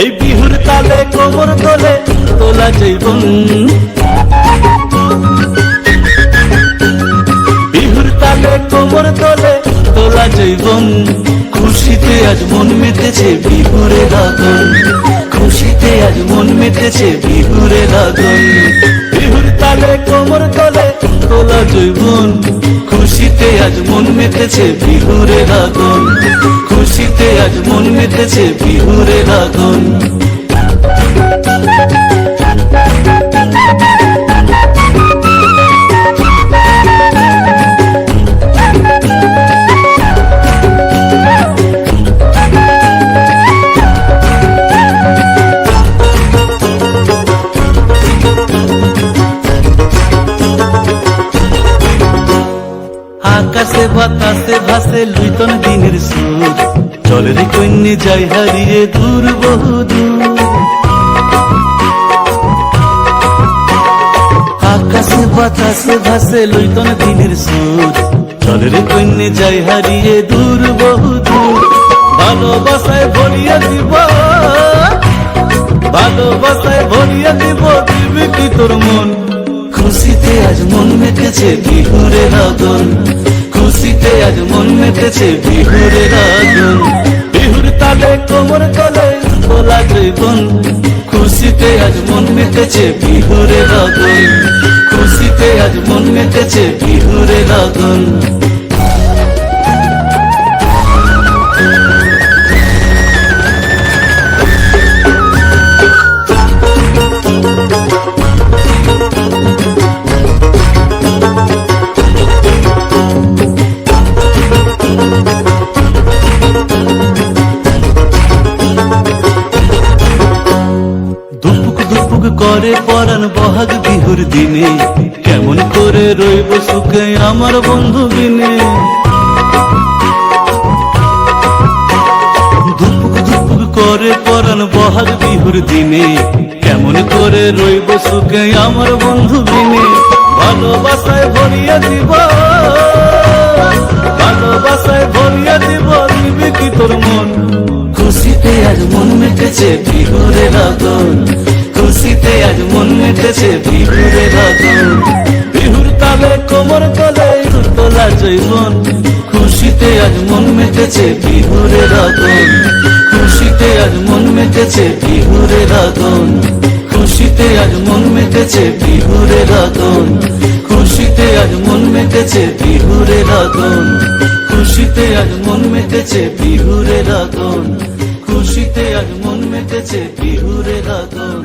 এই বিহুর তালে কোমর তোলে তোলা জৈবন, বিহুর তালে কোমর তোলে তোলা জৈবন। খুশিতে আজ মন মেতেছে বিহুরে লাগন, খুশিতে আজ মন মেতেছে বিহুরে লাগন। বিহুর তালে কোমর তোলে তোলা জৈবন, খুশিতে আজ মন মেতেছে বিহুরে লাগন, খুশিতে আজ মন মেতেছে বিহুরে লাগন। আকাশে বাতাসে ভাসে লুইতন দিনের সুর, চলে রে কন্যে যাই হারিয়ে দূর বহুদূর। আকাশে বাতাসে ভাসে লুইতন দিনের সুর, চলে রে কন্যে যাই হারিয়ে দূর বহুদূর। ভালোবাসায় ভরিয়ে দিব, ভালোবাসায় ভরিয়ে দিব, দিবি কি তোর মন। খুশিতে আজ মন মেতেছে বিহুরে লাগন, খুশিতে আজ মন মেতেছে বিহুরে লাগন। বিহুর তালে কোমর তোলে তোলা জৈবন, খুশিতে আজ মন মেতেছে বিহুরে লাগন, খুশিতে আজ মন মেতেছে বিহুরে লাগন। করে পরাণ বহাগ বিহুর দিনে, কেমন করে রইব সুখে আমার বন্ধু বিনে। ধুপুক ধুপুক করে পরাণ বহাগ বিহুর দিনে, কেমন করে রইব সুখে আমার বন্ধু বিনে। ভালোবাসায় ভরিয়ে দিব, ভালোবাসায় ভরিয়ে দিব, দিবি কি তোর মন। খুশিতে আজ মন মেতেছে বিহুরে লাগন, খুশিতে আজ মন মেতেছে বিহুরে লাগন। বিহুর তালে কোমর তোলে তোলা জৈবন, খুশিতে আজ মন মেতেছে বিহুরে লাগন, খুশিতে আজ মন মেতেছে বিহুরে লাগন, খুশিতে আজ মন মেতেছে বিহুরে লাগন, খুশিতে আজ মন মেতেছে বিহুরে লাগন, খুশিতে আজ মন মেতেছে বিহুরে লাগন, খুশিতে আজ মন মেতেছে বিহুরে লাগন।